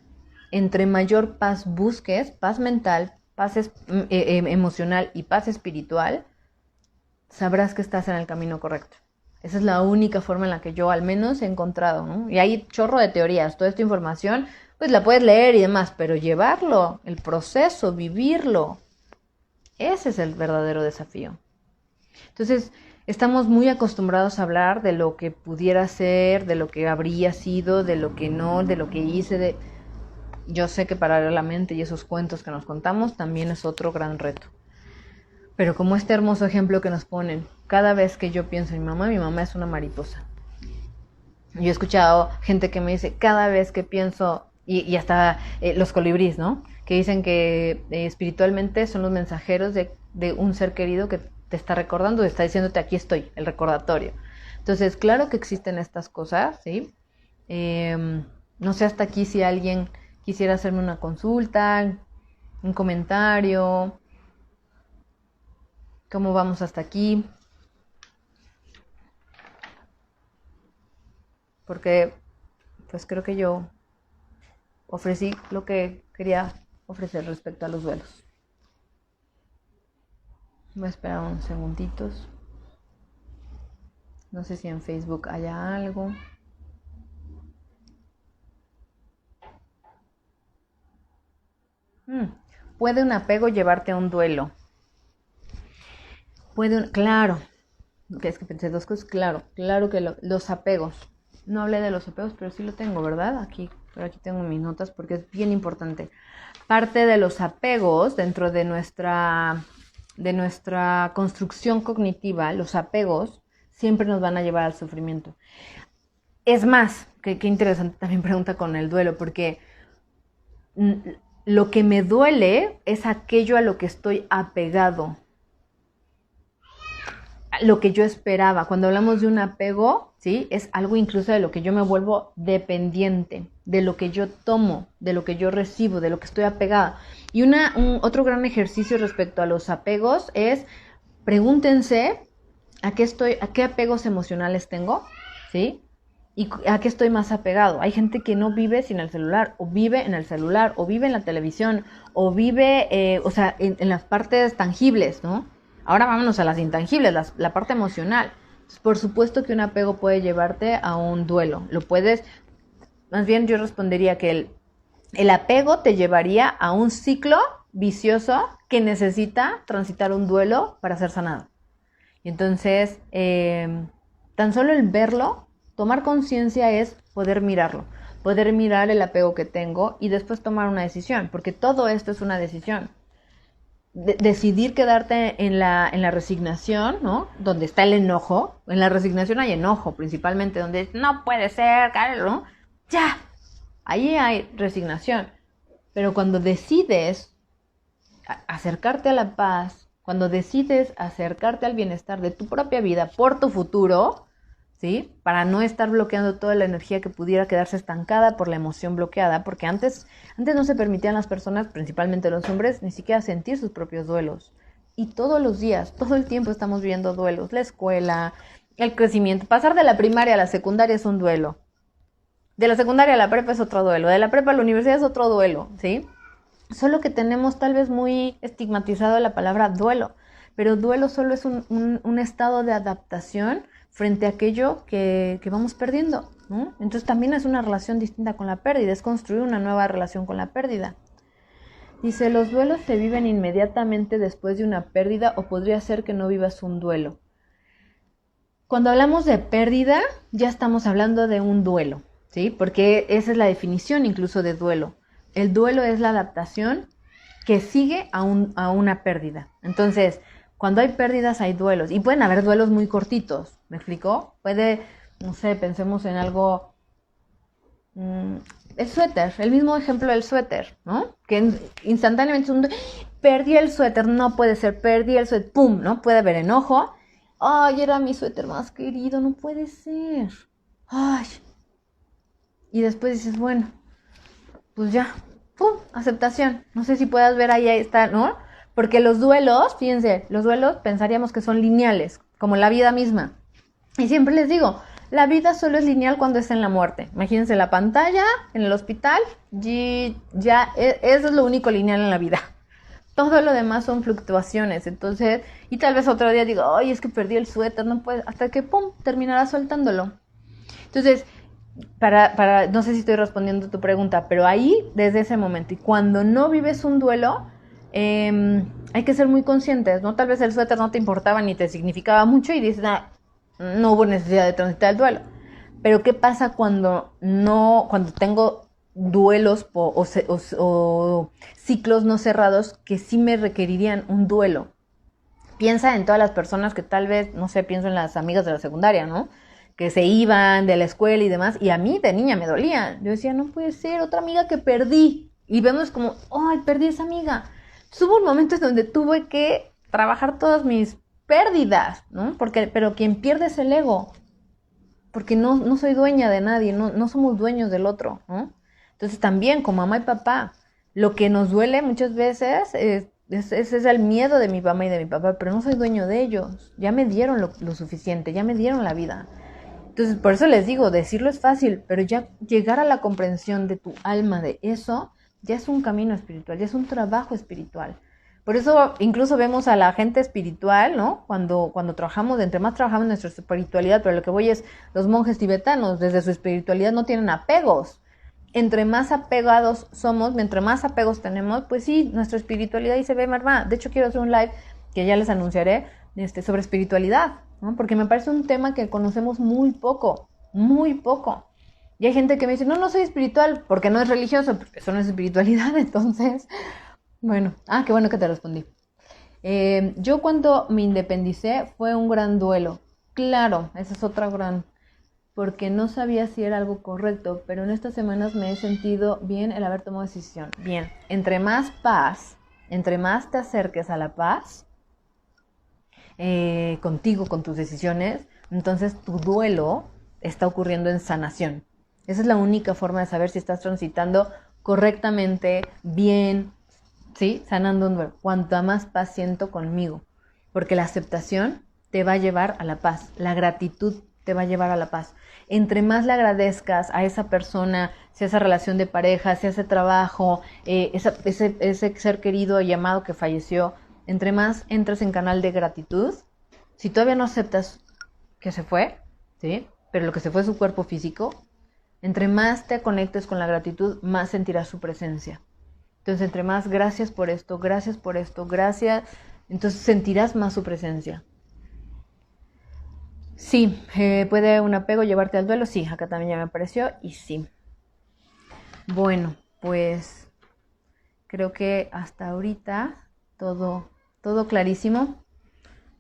A: Entre mayor paz busques, paz mental, paz emocional y paz espiritual, sabrás que estás en el camino correcto. Esa es la única forma en la que yo al menos he encontrado, ¿no? Y hay chorro de teorías, toda esta información, pues la puedes leer y demás, pero llevarlo, el proceso, vivirlo, ese es el verdadero desafío. Entonces, estamos muy acostumbrados a hablar de lo que pudiera ser, de lo que habría sido, de lo que no, de lo que hice. Yo sé que paralelamente y esos cuentos que nos contamos también es otro gran reto. Pero como este hermoso ejemplo que nos ponen, cada vez que yo pienso en mi mamá es una mariposa. Yo he escuchado gente que me dice, cada vez que pienso, y hasta los colibríes, ¿no? Que dicen que espiritualmente son los mensajeros de un ser querido que te está recordando, está diciéndote aquí estoy, el recordatorio. Entonces, claro que existen estas cosas, ¿sí? No sé hasta aquí si alguien quisiera hacerme una consulta, un comentario. ¿Cómo vamos hasta aquí? Porque pues creo que yo ofrecí lo que quería ofrecer respecto a los duelos. Voy a esperar unos segunditos. No sé si en Facebook haya algo. ¿Puede un apego llevarte a un duelo? Claro, es que pensé dos cosas, claro que los apegos. No hablé de los apegos, pero sí lo tengo, ¿verdad? Pero aquí tengo mis notas porque es bien importante. Parte de los apegos dentro de nuestra construcción cognitiva, los apegos siempre nos van a llevar al sufrimiento. Es más, qué interesante también pregunta con el duelo, porque lo que me duele es aquello a lo que estoy apegado, lo que yo esperaba. Cuando hablamos de un apego, ¿sí? Es algo incluso de lo que yo me vuelvo dependiente, de lo que yo tomo, de lo que yo recibo, de lo que estoy apegada. Y otro gran ejercicio respecto a los apegos es, pregúntense a qué apegos emocionales tengo, ¿sí? ¿Y a qué estoy más apegado? Hay gente que no vive sin el celular, o vive en el celular, o vive en la televisión, o vive, en las partes tangibles, ¿no? Ahora vámonos a las intangibles, la parte emocional. Por supuesto que un apego puede llevarte a un duelo. Más bien yo respondería que el apego te llevaría a un ciclo vicioso que necesita transitar un duelo para ser sanado. Y entonces, tan solo el verlo, tomar conciencia es poder mirarlo, poder mirar el apego que tengo y después tomar una decisión, porque todo esto es una decisión. Decidir quedarte en la resignación, ¿no? Donde está el enojo. En la resignación hay enojo, principalmente, donde no puede ser, ¿no? Ya, ahí hay resignación. Pero cuando decides acercarte a la paz, cuando decides acercarte al bienestar de tu propia vida por tu futuro, ¿sí? Para no estar bloqueando toda la energía que pudiera quedarse estancada por la emoción bloqueada, porque antes no se permitían las personas, principalmente los hombres, ni siquiera sentir sus propios duelos. Y todos los días, todo el tiempo estamos viviendo duelos. La escuela, el crecimiento, pasar de la primaria a la secundaria es un duelo. De la secundaria a la prepa es otro duelo. De la prepa a la universidad es otro duelo, ¿sí? Solo que tenemos tal vez muy estigmatizado la palabra duelo, pero duelo solo es un estado de adaptación frente a aquello que vamos perdiendo, ¿no? Entonces también es una relación distinta con la pérdida, es construir una nueva relación con la pérdida. Dice, los duelos se viven inmediatamente después de una pérdida o podría ser que no vivas un duelo. Cuando hablamos de pérdida, ya estamos hablando de un duelo, ¿sí? Porque esa es la definición incluso de duelo. El duelo es la adaptación que sigue a una pérdida. Entonces, cuando hay pérdidas hay duelos. Y pueden haber duelos muy cortitos, ¿me explicó? No sé, pensemos en algo... el suéter, el mismo ejemplo del suéter, ¿no? Que instantáneamente perdí el suéter, no puede ser, perdí el suéter, ¡pum!, ¿no? Puede haber enojo. ¡Ay, era mi suéter más querido! No puede ser. ¡Ay! Y después dices, bueno, pues ya, ¡pum!, aceptación. No sé si puedas ver ahí está, ¿no? Porque los duelos, fíjense, los duelos pensaríamos que son lineales, como la vida misma. Y siempre les digo, la vida solo es lineal cuando está en la muerte. Imagínense la pantalla en el hospital, eso es lo único lineal en la vida. Todo lo demás son fluctuaciones. Entonces, y tal vez otro día digo, ay, es que perdí el suéter, no puedo, hasta que pum, terminará soltándolo. Entonces, no sé si estoy respondiendo a tu pregunta, pero ahí, desde ese momento, y cuando no vives un duelo, hay que ser muy conscientes, ¿no? Tal vez el suéter no te importaba ni te significaba mucho y dices, no hubo necesidad de transitar el duelo. Pero ¿qué pasa cuando tengo duelos o ciclos no cerrados que sí me requerirían un duelo? Piensa en todas las personas que tal vez, no sé, pienso en las amigas de la secundaria, ¿no? Que se iban de la escuela y demás, y a mí de niña me dolían. Yo decía, no puede ser, otra amiga que perdí. Y vemos como, ay, perdí esa amiga. Hubo un momento en donde tuve que trabajar todas mis pérdidas, ¿no? Pero quien pierde es el ego, porque no soy dueña de nadie, no somos dueños del otro, ¿no? Entonces también con mamá y papá, lo que nos duele muchas veces ese es el miedo de mi mamá y de mi papá, pero no soy dueño de ellos, ya me dieron lo suficiente, ya me dieron la vida. Entonces por eso les digo, decirlo es fácil, pero ya llegar a la comprensión de tu alma de eso, ya es un camino espiritual, ya es un trabajo espiritual. Por eso incluso vemos a la gente espiritual, ¿no? Cuando trabajamos, entre más trabajamos en nuestra espiritualidad, pero lo que voy es, los monjes tibetanos, desde su espiritualidad no tienen apegos. Entre más apegados somos, mientras más apegos tenemos, pues sí, nuestra espiritualidad ahí se ve mermada. De hecho, quiero hacer un live, que ya les anunciaré, sobre espiritualidad, ¿no? Porque me parece un tema que conocemos muy poco, muy poco. Y hay gente que me dice, no soy espiritual, porque no es religioso, porque eso no es espiritualidad, entonces... Bueno, qué bueno que te respondí. Yo cuando me independicé fue un gran duelo. Claro, esa es otra gran... porque no sabía si era algo correcto, pero en estas semanas me he sentido bien el haber tomado decisión. Bien, entre más paz, entre más te acerques a la paz, contigo, con tus decisiones, entonces tu duelo está ocurriendo en sanación. Esa es la única forma de saber si estás transitando correctamente, bien, ¿sí? Sanando un duelo. Cuanta más paz siento conmigo, porque la aceptación te va a llevar a la paz, la gratitud te va a llevar a la paz. Entre más le agradezcas a esa persona, sea esa relación de pareja, sea ese trabajo, ese ser querido y amado que falleció, entre más entras en canal de gratitud, si todavía no aceptas que se fue, ¿sí? Pero lo que se fue es su cuerpo físico, entre más te conectes con la gratitud, más sentirás su presencia. Entonces, entre más gracias por esto, gracias, entonces sentirás más su presencia. Sí, ¿puede un apego llevarte al duelo? Sí, acá también ya me apareció y sí. Bueno, pues creo que hasta ahorita todo clarísimo.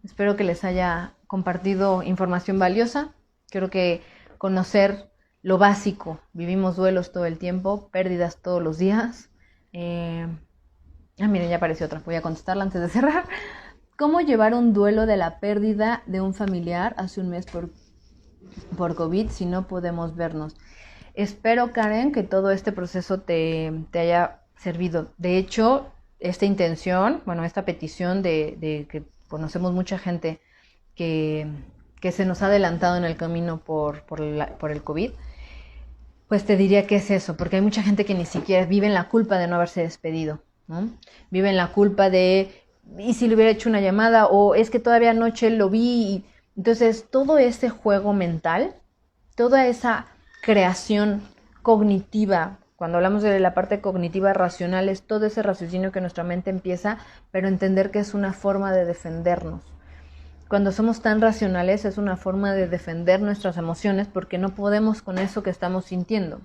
A: Espero que les haya compartido información valiosa. Creo que conocer lo básico, vivimos duelos todo el tiempo, pérdidas todos los días. Miren, ya apareció otra, voy a contestarla antes de cerrar. ¿Cómo llevar un duelo de la pérdida de un familiar hace un mes por COVID si no podemos vernos? Espero, Karen, que todo este proceso te haya servido. De hecho, esta intención, esta petición de que conocemos mucha gente que se nos ha adelantado en el camino por el COVID, pues te diría que es eso, porque hay mucha gente que ni siquiera vive en la culpa de no haberse despedido, ¿no? Vive en la culpa de, ¿y si le hubiera hecho una llamada? O es que todavía anoche lo vi. Entonces, todo ese juego mental, toda esa creación cognitiva, cuando hablamos de la parte cognitiva racional, es todo ese raciocinio que nuestra mente empieza, pero entender que es una forma de defendernos. Cuando somos tan racionales es una forma de defender nuestras emociones porque no podemos con eso que estamos sintiendo.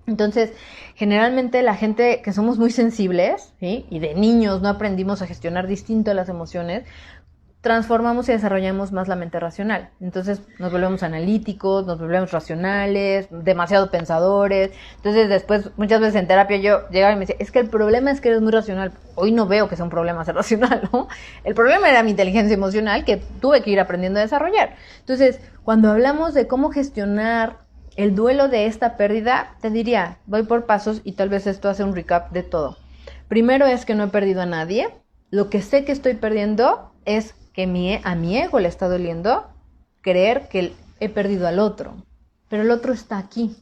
A: Entonces, generalmente la gente que somos muy sensibles, ¿sí? Y de niños no aprendimos a gestionar distinto las emociones, transformamos y desarrollamos más la mente racional. Entonces nos volvemos analíticos, nos volvemos racionales, demasiado pensadores. Entonces después, muchas veces en terapia yo llegaba y me decía, es que el problema es que eres muy racional. Hoy no veo que sea un problema ser racional, ¿no? El problema era mi inteligencia emocional que tuve que ir aprendiendo a desarrollar. Entonces, cuando hablamos de cómo gestionar el duelo de esta pérdida, te diría, voy por pasos y tal vez esto hace un recap de todo. Primero es que no he perdido a nadie. Lo que sé que estoy perdiendo es que a mi ego le está doliendo creer que he perdido al otro. Pero el otro está aquí.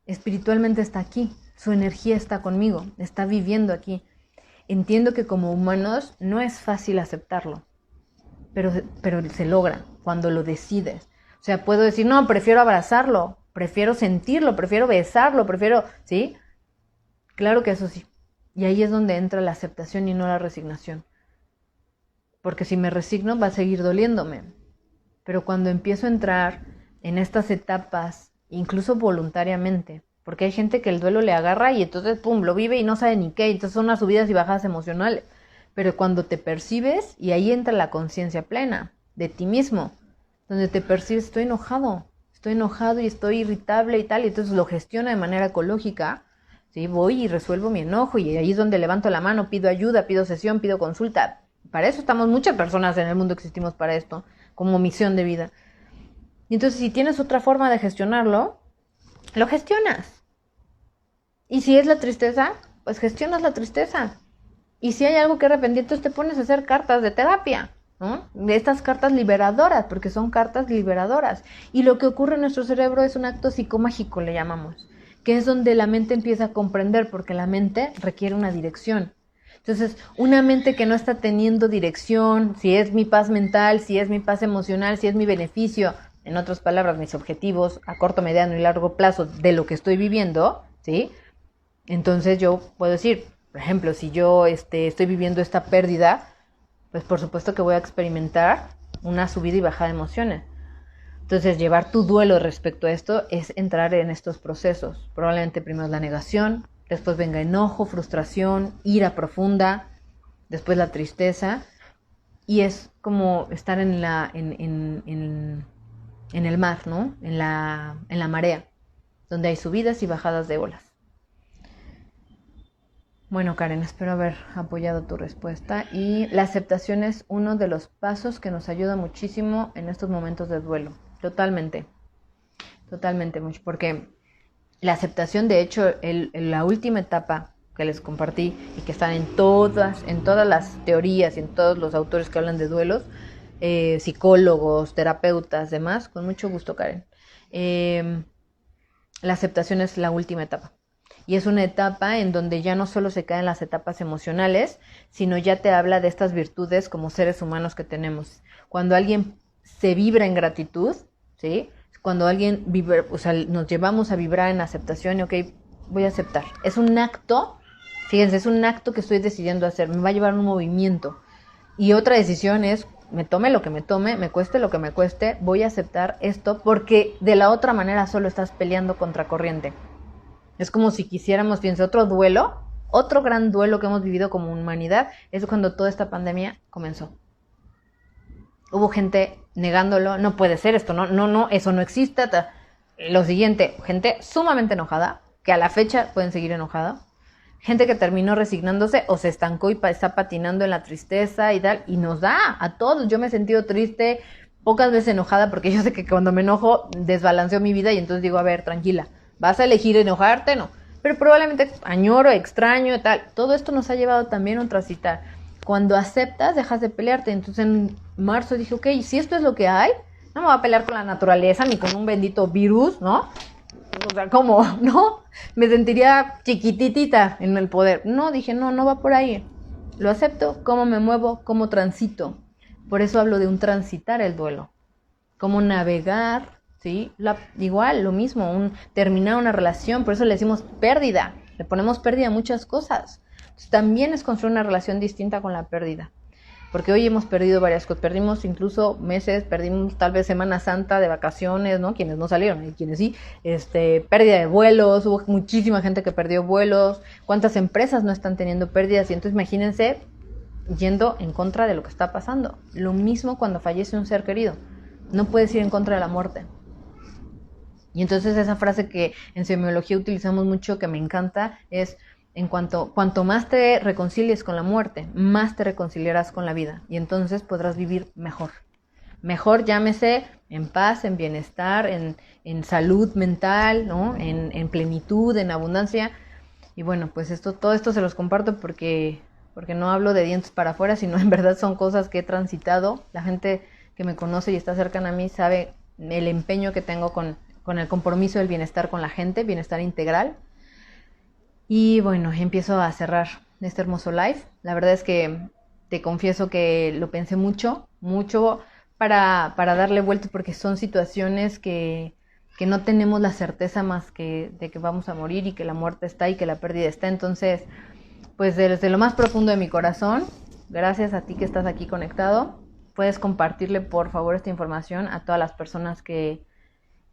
A: Espiritualmente está aquí. Su energía está conmigo. Está viviendo aquí. Entiendo que como humanos no es fácil aceptarlo. Pero se logra cuando lo decides. O sea, puedo decir, no, prefiero abrazarlo, prefiero sentirlo, prefiero besarlo, ¿sí? Claro que eso sí. Y ahí es donde entra la aceptación y no la resignación. Porque si me resigno va a seguir doliéndome. Pero cuando empiezo a entrar en estas etapas, incluso voluntariamente, porque hay gente que el duelo le agarra y entonces, pum, lo vive y no sabe ni qué, entonces son unas subidas y bajadas emocionales. Pero cuando te percibes, y ahí entra la conciencia plena de ti mismo, donde te percibes, estoy enojado y estoy irritable y tal, y entonces lo gestiono de manera ecológica, ¿sí? Voy y resuelvo mi enojo, y ahí es donde levanto la mano, pido ayuda, pido sesión, pido consulta, para eso estamos muchas personas en el mundo, existimos para esto, como misión de vida. Y entonces si tienes otra forma de gestionarlo, lo gestionas. Y si es la tristeza, pues gestionas la tristeza. Y si hay algo que arrepentir, entonces te pones a hacer cartas de terapia, ¿no? De estas cartas liberadoras, porque son cartas liberadoras. Y lo que ocurre en nuestro cerebro es un acto psicomágico, le llamamos, que es donde la mente empieza a comprender, porque la mente requiere una dirección. Entonces, una mente que no está teniendo dirección, si es mi paz mental, si es mi paz emocional, si es mi beneficio, en otras palabras, mis objetivos a corto, mediano y largo plazo de lo que estoy viviendo, ¿sí? Entonces yo puedo decir, por ejemplo, si yo estoy viviendo esta pérdida, pues por supuesto que voy a experimentar una subida y bajada de emociones. Entonces, llevar tu duelo respecto a esto es entrar en estos procesos. Probablemente primero es la negación, después venga enojo, frustración, ira profunda, después la tristeza, y es como estar en el mar, ¿no? En la marea, donde hay subidas y bajadas de olas. Bueno, Karen, espero haber apoyado tu respuesta, y la aceptación es uno de los pasos que nos ayuda muchísimo en estos momentos de duelo. Totalmente, mucho, porque la aceptación, de hecho, la última etapa que les compartí y que están en todas las teorías y en todos los autores que hablan de duelos, psicólogos, terapeutas, demás, con mucho gusto, Karen. La aceptación es la última etapa. Y es una etapa en donde ya no solo se caen las etapas emocionales, sino ya te habla de estas virtudes como seres humanos que tenemos. Cuando alguien se vibra en gratitud, ¿sí? Cuando alguien vibra, o sea, nos llevamos a vibrar en aceptación y ok, voy a aceptar. Es un acto, fíjense, es un acto que estoy decidiendo hacer, me va a llevar un movimiento. Y otra decisión es, me tome lo que me tome, me cueste lo que me cueste, voy a aceptar esto, porque de la otra manera solo estás peleando contra corriente. Es como si quisiéramos, fíjense, otro gran duelo que hemos vivido como humanidad, es cuando toda esta pandemia comenzó. Hubo gente negándolo, no puede ser esto, no, eso no existe. Lo siguiente, gente sumamente enojada, que a la fecha pueden seguir enojada. Gente que terminó resignándose o se estancó y está patinando en la tristeza y tal, y nos da a todos. Yo me he sentido triste, pocas veces enojada, porque yo sé que cuando me enojo desbalanceo mi vida y entonces digo, a ver, tranquila, ¿vas a elegir enojarte? No. Pero probablemente añoro, extraño y tal. Todo esto nos ha llevado también a un transitar. Cuando aceptas, dejas de pelearte. Entonces en marzo dije, ok, si esto es lo que hay, no me voy a pelear con la naturaleza ni con un bendito virus, ¿no? O sea, ¿cómo? ¿No? Me sentiría chiquititita en el poder. No, dije, no va por ahí. Lo acepto, cómo me muevo, cómo transito. Por eso hablo de un transitar el duelo. Cómo navegar, ¿sí? Igual, lo mismo, terminar una relación, por eso le decimos pérdida. Le ponemos pérdida a muchas cosas. Entonces, también es construir una relación distinta con la pérdida. Porque hoy hemos perdido varias cosas, perdimos incluso meses, perdimos tal vez Semana Santa de vacaciones, ¿no? Quienes no salieron y quienes sí, pérdida de vuelos, hubo muchísima gente que perdió vuelos, cuántas empresas no están teniendo pérdidas, y entonces imagínense yendo en contra de lo que está pasando. Lo mismo cuando fallece un ser querido, no puedes ir en contra de la muerte. Y entonces esa frase que en semiología utilizamos mucho, que me encanta, es cuanto más te reconcilies con la muerte, más te reconciliarás con la vida, y entonces podrás vivir mejor. Mejor, llámese en paz, en bienestar, en salud mental, ¿no? En plenitud, en abundancia. Y bueno, pues todo esto se los comparto porque no hablo de dientes para afuera, sino en verdad son cosas que he transitado. La gente que me conoce y está cercana a mí sabe el empeño que tengo con el compromiso del bienestar con la gente, bienestar integral. Y bueno, empiezo a cerrar este hermoso live. La verdad es que te confieso que lo pensé mucho para darle vuelta, porque son situaciones que no tenemos la certeza más que de que vamos a morir y que la muerte está y que la pérdida está. Entonces, pues desde lo más profundo de mi corazón, gracias a ti que estás aquí conectado. Puedes compartirle por favor esta información a todas las personas que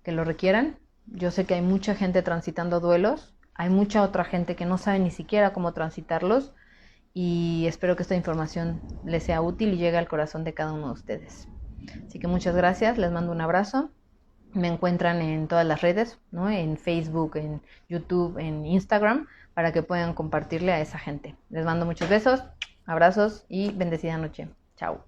A: lo requieran. Yo sé que hay mucha gente transitando duelos. Hay mucha otra gente que no sabe ni siquiera cómo transitarlos, y espero que esta información les sea útil y llegue al corazón de cada uno de ustedes. Así que muchas gracias, les mando un abrazo. Me encuentran en todas las redes, ¿no? En Facebook, en YouTube, en Instagram, para que puedan compartirle a esa gente. Les mando muchos besos, Abrazos y bendecida noche. Chao.